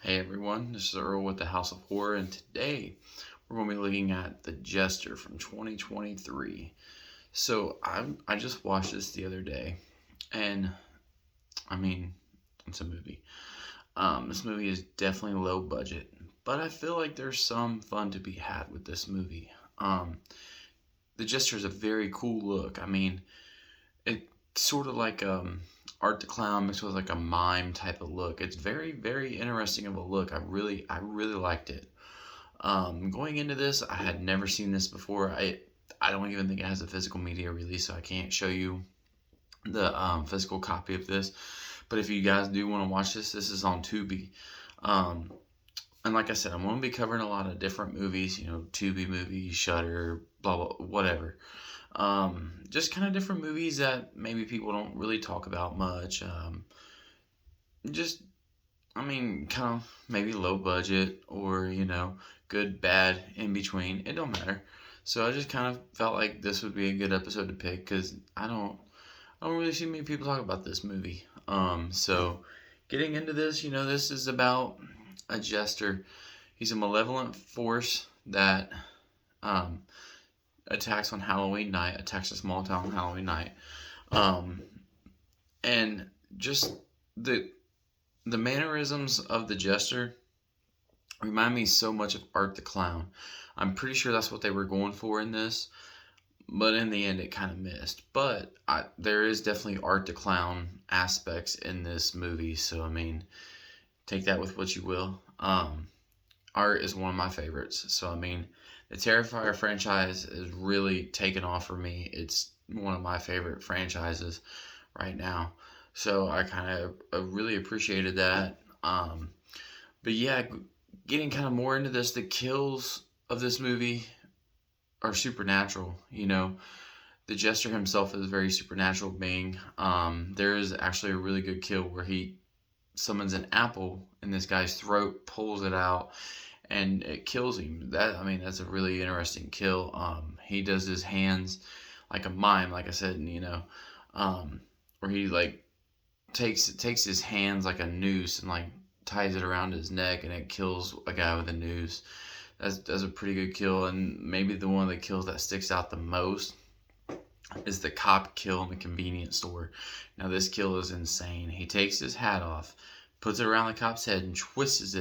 Hey everyone, this is Earl with the House of Horror, and today we're going to be looking at The Jester from 2023. I just watched this the other day, and I mean, it's a movie. This movie is definitely low budget, but I feel like there's some fun to be had with this movie. The Jester is a very cool look. I mean, it's sort of like Art the Clown mixed with like a mime type of look. It's very, very interesting of a look. I really liked it. Going into this, I had never seen this before. I don't even think it has a physical media release, so I can't show you the physical copy of this. But if you guys do want to watch this, this is on Tubi. Um, and like I said, I'm going to be covering a lot of different movies. Tubi movies, Shutter, blah blah, whatever. Just kind of different movies that maybe people don't really talk about much. Just, kind of maybe low budget or, good, bad, in between. It don't matter. So I just kind of felt like this would be a good episode to pick because I don't really see many people talk about this movie. So getting into this, this is about a jester. He's a malevolent force that um, attacks on Halloween night, attacks a small town on Halloween night. Um, and just the the mannerisms of the jester remind me so much of Art the Clown. I'm pretty sure that's what they were going for in this, but in the end, it kind of missed. But there is definitely Art the Clown aspects in this movie, so take that with what you will. Art is one of my favorites, so the Terrifier franchise is really taken off for me. It's one of my favorite franchises right now. So I kind of really appreciated that. But yeah, getting kind of more into this, the kills of this movie are supernatural. The Jester himself is a very supernatural being. There is actually a really good kill where he summons an apple in this guy's throat, pulls it out, and it kills him. That's a really interesting kill. He does his hands like a mime, like I said, and where he like takes his hands like a noose and like ties it around his neck, and it kills a guy with a noose. That's a pretty good kill, and maybe the one of the kills that sticks out the most is the cop kill in the convenience store. Now this kill is insane. He takes his hat off, puts it around the cop's head, and twists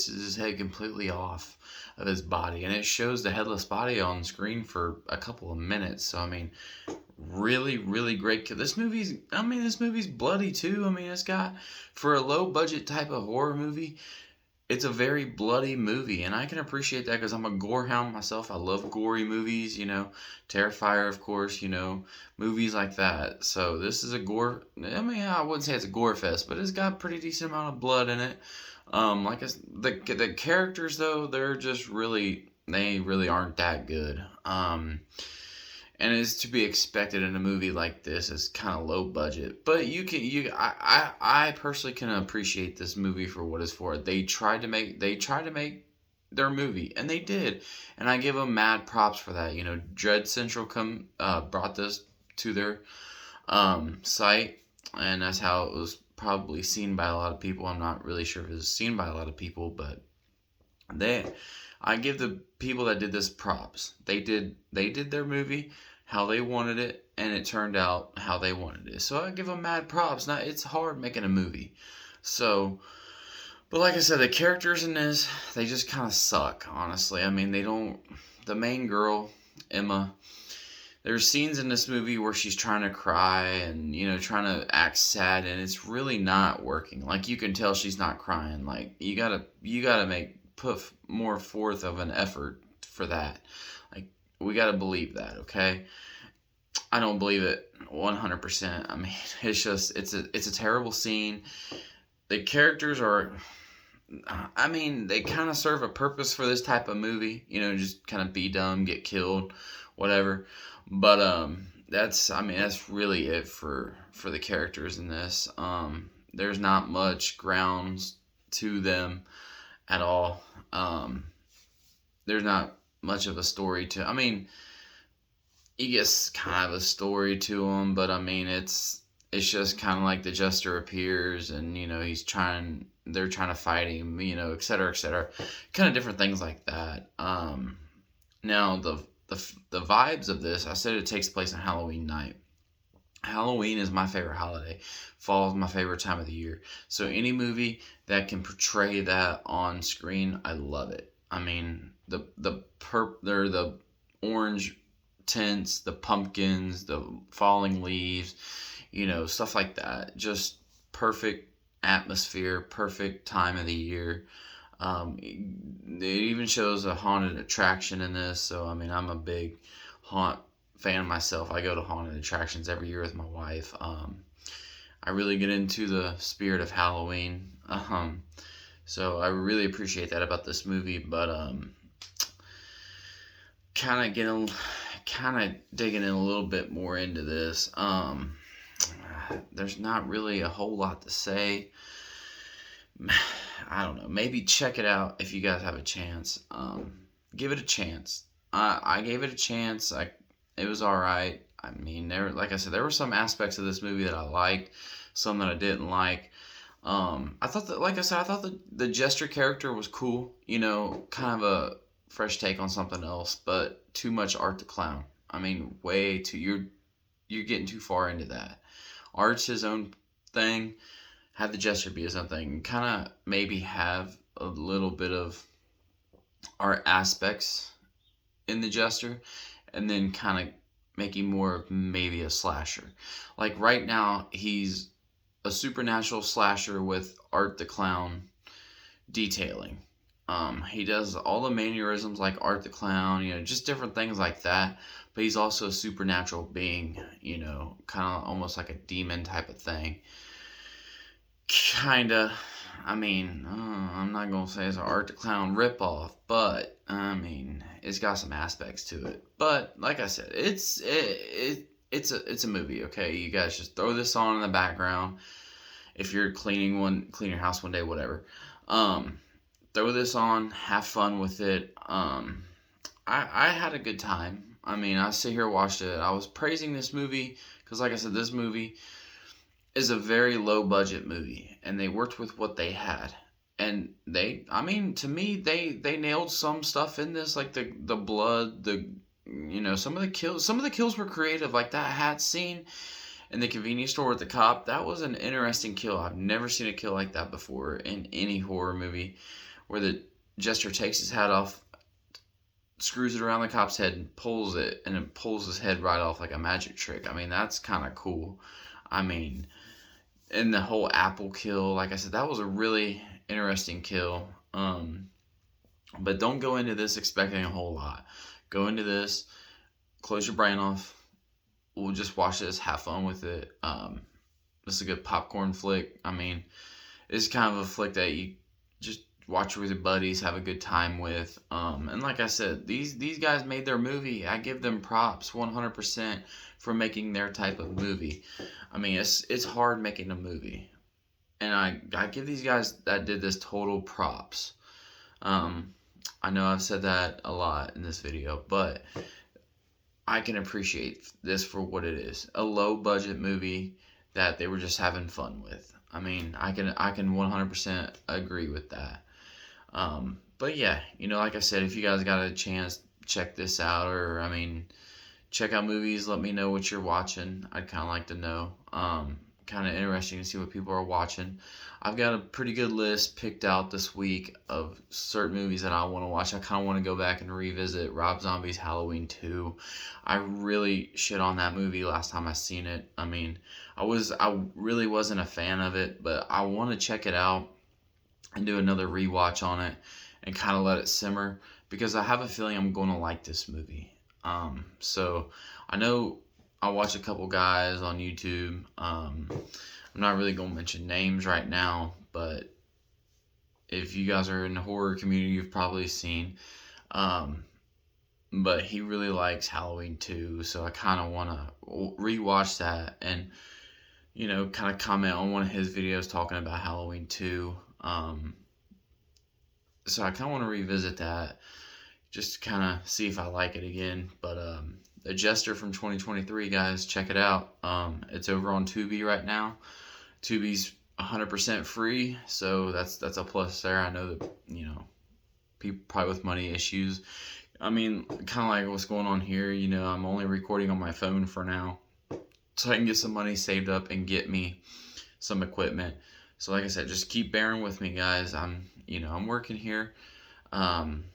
his head completely off of his body, and it shows the headless body on screen for a couple of minutes. So really, really great kill. This movie's bloody too. It's got, for a low budget type of horror movie, it's a very bloody movie, and I can appreciate that because I'm a gore hound myself. I love gory movies, Terrifier, of course, movies like that. So this is a gore. I wouldn't say it's a gore fest, but it's got a pretty decent amount of blood in it. The characters though, they really aren't that good. And it's to be expected in a movie like this. It's kind of low budget, but I personally can appreciate this movie for what it's for. They tried to make their movie, and they did, and I give them mad props for that. Dread Central brought this to their site, and that's how it was probably seen by a lot of people. I'm not really sure if it was seen by a lot of people, but I give the people that did this props. They did their movie how they wanted it, and it turned out how they wanted it. So I give them mad props. Now it's hard making a movie. So, but like I said, the characters in this, they just kind of suck, honestly. They don't. The main girl, Emma, there's scenes in this movie where she's trying to cry and trying to act sad, and it's really not working. Like, you can tell she's not crying. Like, you gotta put more forth of an effort for that. Like, we gotta believe that, okay? I don't believe it 100%. It's a terrible scene. The characters are, they kind of serve a purpose for this type of movie. Just kind of be dumb, get killed, whatever. But that's really it for the characters in this. There's not much grounds to them at all. There's not much of a story to. He gets kind of a story to him, but it's just kind of like the jester appears, and he's trying they're trying to fight him, et cetera, et cetera. Kind of different things like that. Now the vibes of this, I said it takes place on Halloween night. Halloween is my favorite holiday. Fall is my favorite time of the year. So any movie that can portray that on screen, I love it. I mean, they're the orange tints, the pumpkins, the falling leaves, stuff like that. Just perfect atmosphere, perfect time of the year. It even shows a haunted attraction in this. So, I mean, I'm a big haunt fan myself. I go to haunted attractions every year with my wife. I really get into the spirit of Halloween. So I really appreciate that about this movie. But kind of digging in a little bit more into this. There's not really a whole lot to say. I don't know. Maybe check it out if you guys have a chance. Give it a chance. I gave it a chance. It was all right. I mean, like I said, there were some aspects of this movie that I liked, some that I didn't like. I thought that, like I said, I thought the jester character was cool. Kind of a fresh take on something else, but too much Art the Clown. I mean, way too. You're getting too far into that. Art's his own thing. Have the jester be his own thing. Kind of maybe have a little bit of art aspects in the jester, and then kind of make him more of maybe a slasher. Like right now, he's a supernatural slasher with Art the Clown detailing. He does all the mannerisms like Art the Clown, just different things like that. But he's also a supernatural being, kind of almost like a demon type of thing. Kinda. I mean, I'm not gonna say it's an Art the Clown ripoff, but I mean, it's got some aspects to it. But like I said, it's a movie. Okay, you guys just throw this on in the background if you're clean your house one day, whatever. Throw this on, have fun with it. I had a good time. I mean, I sit here watched it. I was praising this movie because, like I said, this movie is a very low budget movie, and they worked with what they had. And to me, they nailed some stuff in this, like the blood, some of the kills were creative, like that hat scene in the convenience store with the cop. That was an interesting kill. I've never seen a kill like that before in any horror movie, where the jester takes his hat off, screws it around the cop's head, and pulls it, and it pulls his head right off like a magic trick. I mean, that's kind of cool. I mean, and the whole apple kill, like I said, that was a really interesting kill. But don't go into this expecting a whole lot. Go into this, close your brain off. We'll just watch this, have fun with it. This is a good popcorn flick. I mean, it's kind of a flick that you just watch with your buddies, have a good time with. And like I said, these guys made their movie. I give them props 100% for making their type of movie. I mean, it's hard making a movie, and I give these guys that did this total props. I know I've said that a lot in this video, but I can appreciate this for what it is. A low budget movie that they were just having fun with. I mean, I can 100% agree with that. But yeah, like I said, if you guys got a chance, check this out, or I mean, check out movies. Let me know what you're watching. I'd kind of like to know. Kind of interesting to see what people are watching. I've got a pretty good list picked out this week of certain movies that I want to watch. I kind of want to go back and revisit Rob Zombie's Halloween 2. I really shit on that movie last time I seen it. I mean, I really wasn't a fan of it, but I want to check it out and do another rewatch on it and kind of let it simmer, because I have a feeling I'm going to like this movie. So I know I watch a couple guys on YouTube. I'm not really going to mention names right now, but if you guys are in the horror community, you've probably seen. But he really likes Halloween 2, so I kind of want to rewatch that and, kind of comment on one of his videos talking about Halloween 2. So I kind of want to revisit that, just to kind of see if I like it again. But The Jester from 2023, guys, check it out. It's over on Tubi right now. Tubi's 100% free, so that's a plus there. I know that, people probably with money issues. I mean, kind of like what's going on here. I'm only recording on my phone for now, so I can get some money saved up and get me some equipment. So like I said, just keep bearing with me, guys. I'm working here. Um,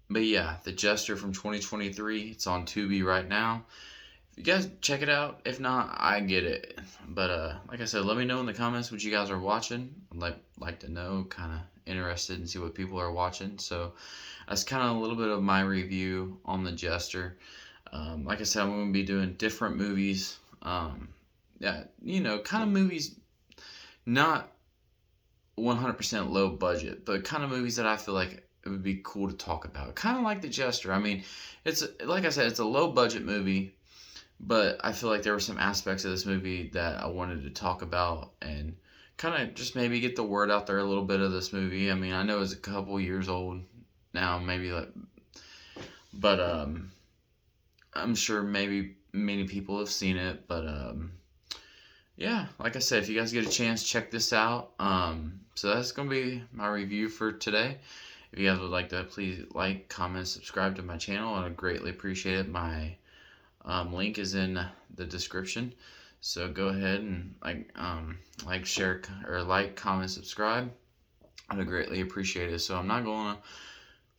but yeah, the Jester from 2023. It's on Tubi right now. You guys check it out. If not, I get it. But like I said, let me know in the comments what you guys are watching. I'd like to know, kind of interested and see what people are watching. So that's kind of a little bit of my review on the Jester. Like I said, I'm going to be doing different movies. Yeah, kind of movies, not 100% low budget, but kind of movies that I feel like it would be cool to talk about. Kind of like the Jester. I mean, it's like I said, it's a low budget movie. But I feel like there were some aspects of this movie that I wanted to talk about and kind of just maybe get the word out there a little bit of this movie. I mean, I know it's a couple years old now, maybe but I'm sure maybe many people have seen it. But yeah, like I said, if you guys get a chance, check this out. So that's gonna be my review for today. If you guys would like to, please like, comment, subscribe to my channel. I'd greatly appreciate it. My link is in the description, so go ahead and share, or comment, subscribe. I'd greatly appreciate it. So I'm not going to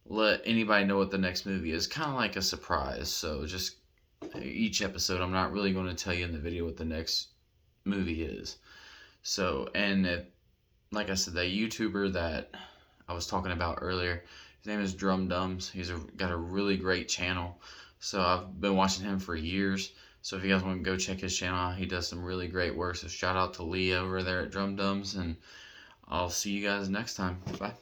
let anybody know what the next movie is. Kind of like a surprise. So just each episode, I'm not really going to tell you in the video what the next movie is. So, and like I said, that YouTuber that I was talking about earlier, his name is Drum Dums. He's got a really great channel. So I've been watching him for years. So if you guys want to go check his channel out, he does some really great work. So shout out to Lee over there at Drum Dums, and I'll see you guys next time. Bye.